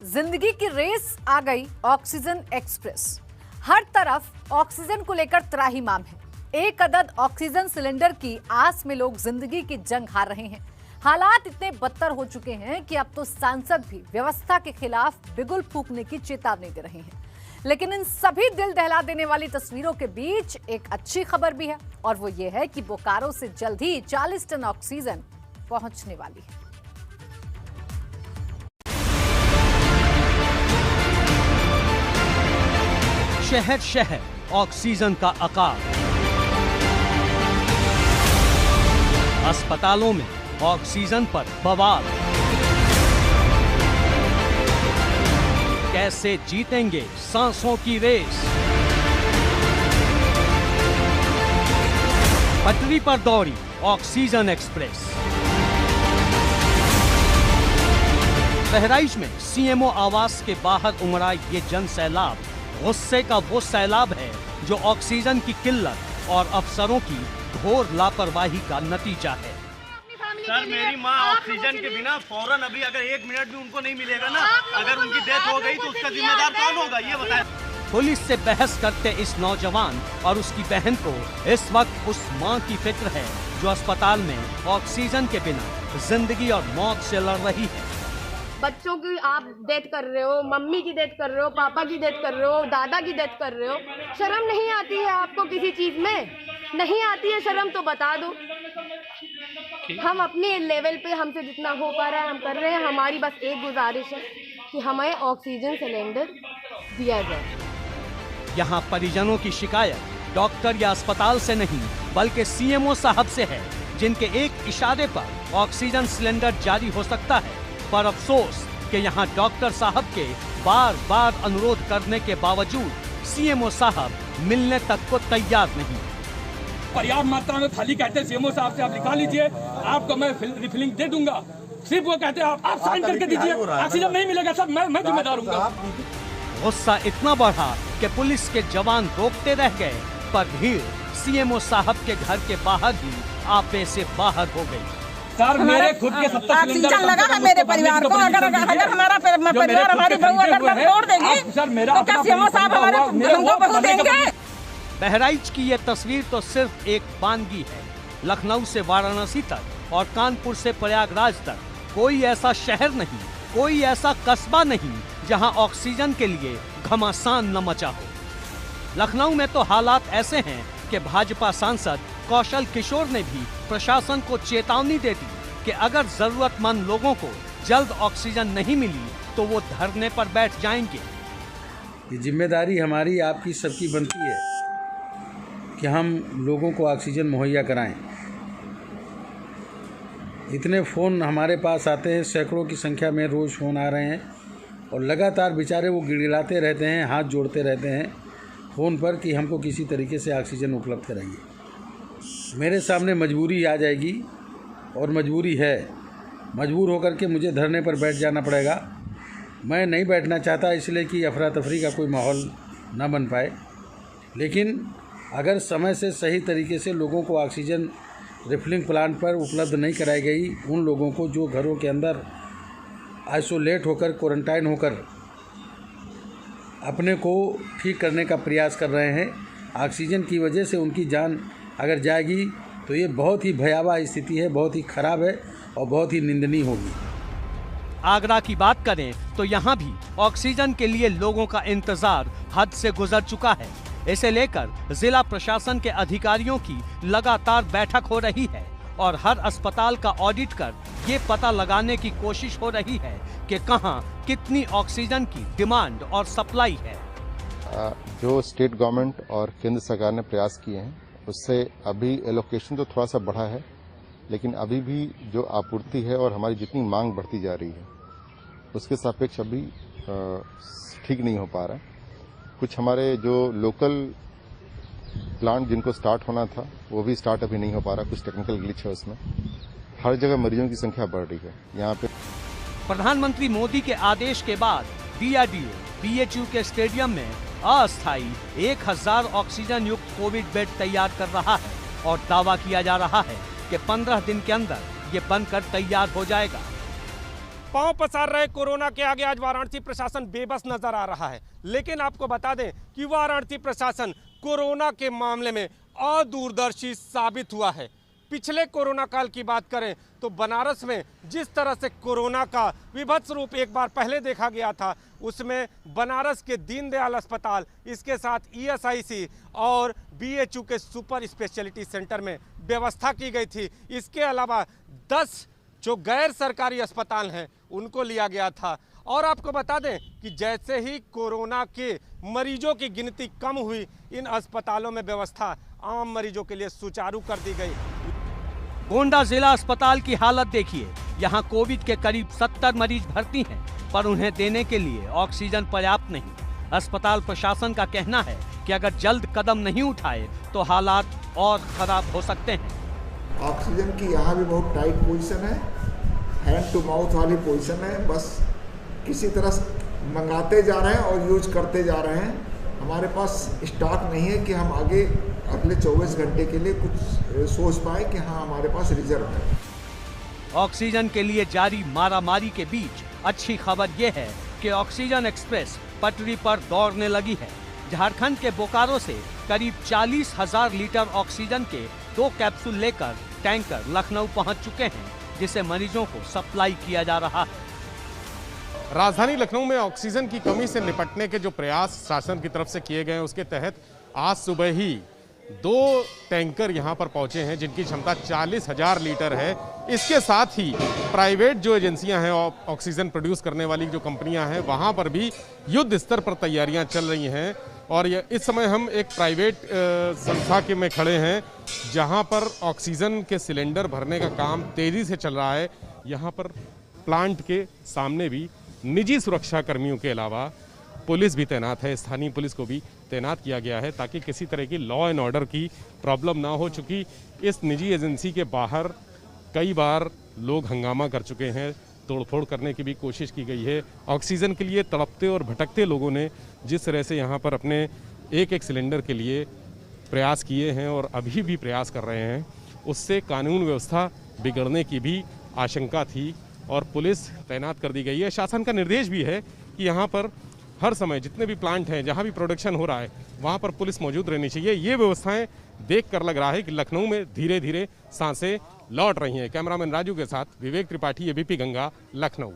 जिंदगी की रेस आ गई ऑक्सीजन एक्सप्रेस। हर तरफ ऑक्सीजन को लेकर त्राहिमाम है। एक अदद ऑक्सीजन सिलेंडर की आस में लोग जिंदगी की जंग हार रहे हैं। हालात इतने बदतर हो चुके हैं कि अब तो सांसद भी व्यवस्था के खिलाफ बिगुल फूंकने की चेतावनी दे रहे हैं। लेकिन इन सभी दिल दहला देने वाली तस्वीरों के बीच एक अच्छी खबर भी है, और वो ये है कि बोकारो से जल्द ही 40 टन ऑक्सीजन पहुंचने वाली है। शहर शहर ऑक्सीजन का अकाल, अस्पतालों में ऑक्सीजन पर बवाल। कैसे जीतेंगे सांसों की रेस? पटरी पर दौड़ी ऑक्सीजन एक्सप्रेस। बहराइच में सीएमओ आवास के बाहर उमड़ा ये जन सैलाब गुस्से का वो सैलाब है जो ऑक्सीजन की किल्लत और अफसरों की घोर लापरवाही का नतीजा है। सर, मेरी माँ ऑक्सीजन के बिना फौरन अभी अगर 1 मिनट भी उनको नहीं मिलेगा ना, अगर उनकी डेथ हो गई तो उसका जिम्मेदार कौन होगा, ये बताएं। पुलिस से बहस करते इस नौजवान और उसकी बहन को इस वक्त उस माँ की फिक्र है जो अस्पताल में ऑक्सीजन के बिना जिंदगी और मौत से लड़ रही है। बच्चों की आप डेथ कर रहे हो, मम्मी की डेथ कर रहे हो, पापा की डेथ कर रहे हो, दादा की डेथ कर रहे हो। शर्म नहीं आती है आपको किसी चीज में? नहीं आती है शर्म तो बता दो। हम अपने लेवल पे हमसे जितना हो पा रहा है हम कर रहे हैं। हमारी बस एक गुजारिश है कि हमें ऑक्सीजन सिलेंडर दिया जाए। यहाँ परिजनों की शिकायत डॉक्टर या अस्पताल से नहीं बल्कि सीएमओ साहब से है, जिनके एक इशारे पर ऑक्सीजन सिलेंडर जारी हो सकता है। पर अफसोस कि यहाँ डॉक्टर साहब के बार बार अनुरोध करने के बावजूद सीएमओ साहब मिलने तक को तैयार नहीं। पर्याप्त मात्रा में खाली कहते हैं सीएमओ साहब से आप निकाल लीजिए, आपको मैं रिफिलिंग दे दूंगा। सिर्फ वो कहते हैं आप साइन करके दीजिए, ऑक्सीजन नहीं मिलेगा सर, मैं जिम्मेदार हूँ। गुस्सा इतना बढ़ा कि पुलिस के जवान रोकते रह गए, पर भीड़ सीएमओ साहब के घर के बाहर ही आपे से बाहर हो गई। सर, मेरे खुद के 70 ऑक्सीजन लगा है मेरे परिवार को। अगर हमारा परिवार हमारी बहू अगर तोड़ देगी तो क्या सीएमओ साहब हमारे हमको बहू देंगे? बहराइच की ये तस्वीर तो सिर्फ एक वानगी है। लखनऊ से वाराणसी तक और कानपुर से प्रयागराज तक कोई ऐसा शहर नहीं, कोई ऐसा कस्बा नहीं जहां ऑक्सीजन के लिए घमासान न मचा हो। लखनऊ में तो हालात ऐसे हैं कि भाजपा सांसद कौशल किशोर ने भी प्रशासन को चेतावनी दे दी कि अगर जरूरतमंद लोगों को जल्द ऑक्सीजन नहीं मिली तो वो धरने पर बैठ जाएंगे। ये जिम्मेदारी हमारी आपकी सबकी बनती है कि हम लोगों को ऑक्सीजन मुहैया कराएं। इतने फ़ोन हमारे पास आते हैं, सैकड़ों की संख्या में रोज़ फ़ोन आ रहे हैं, और लगातार बेचारे वो गिड़गिड़ाते रहते हैं, हाथ जोड़ते रहते हैं फ़ोन पर कि हमको किसी तरीके से ऑक्सीजन उपलब्ध कराइए। मेरे सामने मजबूरी आ जाएगी, और मजबूरी है, मजबूर होकर के मुझे धरने पर बैठ जाना पड़ेगा। मैं नहीं बैठना चाहता इसलिए कि अफरा तफरी का कोई माहौल ना बन पाए, लेकिन अगर समय से सही तरीके से लोगों को ऑक्सीजन रिफिलिंग प्लांट पर उपलब्ध नहीं कराई गई, उन लोगों को जो घरों के अंदर आइसोलेट होकर, क्वारंटाइन होकर अपने को ठीक करने का प्रयास कर रहे हैं, ऑक्सीजन की वजह से उनकी जान अगर जाएगी तो ये बहुत ही भयावह स्थिति है, बहुत ही खराब है और बहुत ही निंदनीय होगी। आगरा की बात करें तो यहाँ भी ऑक्सीजन के लिए लोगों का इंतजार हद से गुजर चुका है। इसे लेकर जिला प्रशासन के अधिकारियों की लगातार बैठक हो रही है और हर अस्पताल का ऑडिट कर ये पता लगाने की कोशिश हो रही है कि कहां कितनी ऑक्सीजन की डिमांड और सप्लाई है। जो स्टेट गवर्नमेंट और केंद्र सरकार ने प्रयास किए हैं उससे अभी एलोकेशन तो थोड़ा सा बढ़ा है, लेकिन अभी भी जो आपूर्ति है और हमारी जितनी मांग बढ़ती जा रही है उसके सापेक्ष अभी ठीक नहीं हो पा रहा है। कुछ हमारे जो लोकल प्लांट जिनको स्टार्ट होना था वो भी स्टार्ट अभी नहीं हो पा रहा, कुछ टेक्निकल ग्लिच है उसमें। हर जगह मरीजों की संख्या बढ़ रही है। यहाँ पे प्रधानमंत्री मोदी के आदेश के बाद डीआरडीओ बीएचयू के स्टेडियम में अस्थायी 1000 ऑक्सीजन युक्त कोविड बेड तैयार कर रहा है और दावा किया जा रहा है कि 15 दिन के अंदर ये बनकर तैयार हो जाएगा। पांव पसार रहे कोरोना के आगे आज वाराणसी प्रशासन बेबस नजर आ रहा है। लेकिन आपको बता दें कि वाराणसी प्रशासन कोरोना के मामले में अदूरदर्शी साबित हुआ है। पिछले कोरोना काल की बात करें तो बनारस में जिस तरह से कोरोना का विभत्स रूप एक बार पहले देखा गया था, उसमें बनारस के दीनदयाल अस्पताल, इसके साथ ईएसआईसी और बीएचयू के सुपर स्पेशलिटी सेंटर में व्यवस्था की गई थी। इसके अलावा 10 जो गैर सरकारी अस्पताल हैं उनको लिया गया था। और आपको बता दें कि जैसे ही कोरोना के मरीजों की गिनती कम हुई, इन अस्पतालों में व्यवस्था आम मरीजों के लिए सुचारू कर दी गई। गोंडा जिला अस्पताल की हालत देखिए। यहाँ कोविड के करीब 70 मरीज भर्ती हैं, पर उन्हें देने के लिए ऑक्सीजन पर्याप्त नहीं। अस्पताल प्रशासन का कहना है कि अगर जल्द कदम नहीं उठाए तो हालात और खराब हो सकते हैं। ऑक्सीजन की यहाँ भी बहुत टाइट पोजीशन है, हैंड टू माउथ वाली पोजीशन है। बस किसी तरह मंगाते जा रहे हैं और यूज करते जा रहे हैं। हमारे पास स्टॉक नहीं है कि हम आगे अगले 24 घंटे के लिए कुछ सोच पाए कि हाँ हमारे पास रिजर्व है। ऑक्सीजन के लिए जारी मारामारी के बीच अच्छी खबर यह है कि ऑक्सीजन एक्सप्रेस पटरी पर दौड़ने लगी है। झारखंड के बोकारो से करीब 40,000 लीटर ऑक्सीजन के 2 कैप्सूल लेकर टैंकर लखनऊ पहुंच चुके हैं, जिसे मरीजों को सप्लाई किया जा रहा है। राजधानी लखनऊ में ऑक्सीजन की कमी से निपटने के जो प्रयास शासन की तरफ से किए गए हैं, उसके तहत आज सुबह ही 2 टैंकर यहां पर पहुंचे हैं, जिनकी क्षमता 40,000 लीटर है। इसके साथ ही प्राइवेट जो एजेंसियां हैं, ऑक्सीजन प्रोड्यूस करने वाली जो कंपनियां हैं, वहां पर भी युद्ध स्तर पर तैयारियां चल रही हैं। और इस समय हम एक प्राइवेट संस्था के में खड़े हैं, जहां पर ऑक्सीजन के सिलेंडर भरने का काम तेजी से चल रहा है। यहाँ पर प्लांट के सामने भी निजी सुरक्षा कर्मियों के अलावा पुलिस भी तैनात है। स्थानीय पुलिस को भी तैनात किया गया है ताकि किसी तरह की लॉ एंड ऑर्डर की प्रॉब्लम ना हो। चुकी इस निजी एजेंसी के बाहर कई बार लोग हंगामा कर चुके हैं, तोड़फोड़ करने की भी कोशिश की गई है। ऑक्सीजन के लिए तड़पते और भटकते लोगों ने जिस तरह से यहाँ पर अपने एक सिलेंडर के लिए प्रयास किए हैं और अभी भी प्रयास कर रहे हैं, उससे कानून व्यवस्था बिगड़ने की भी आशंका थी और पुलिस तैनात कर दी गई है। शासन का निर्देश भी है कि यहाँ पर हर समय जितने भी प्लांट हैं, जहाँ भी प्रोडक्शन हो रहा है, वहाँ पर पुलिस मौजूद रहनी चाहिए। ये व्यवस्थाएं देखकर लग रहा है कि लखनऊ में धीरे धीरे सांसें लौट रही हैं। कैमरामैन राजू के साथ विवेक त्रिपाठी, एबीपी गंगा, लखनऊ।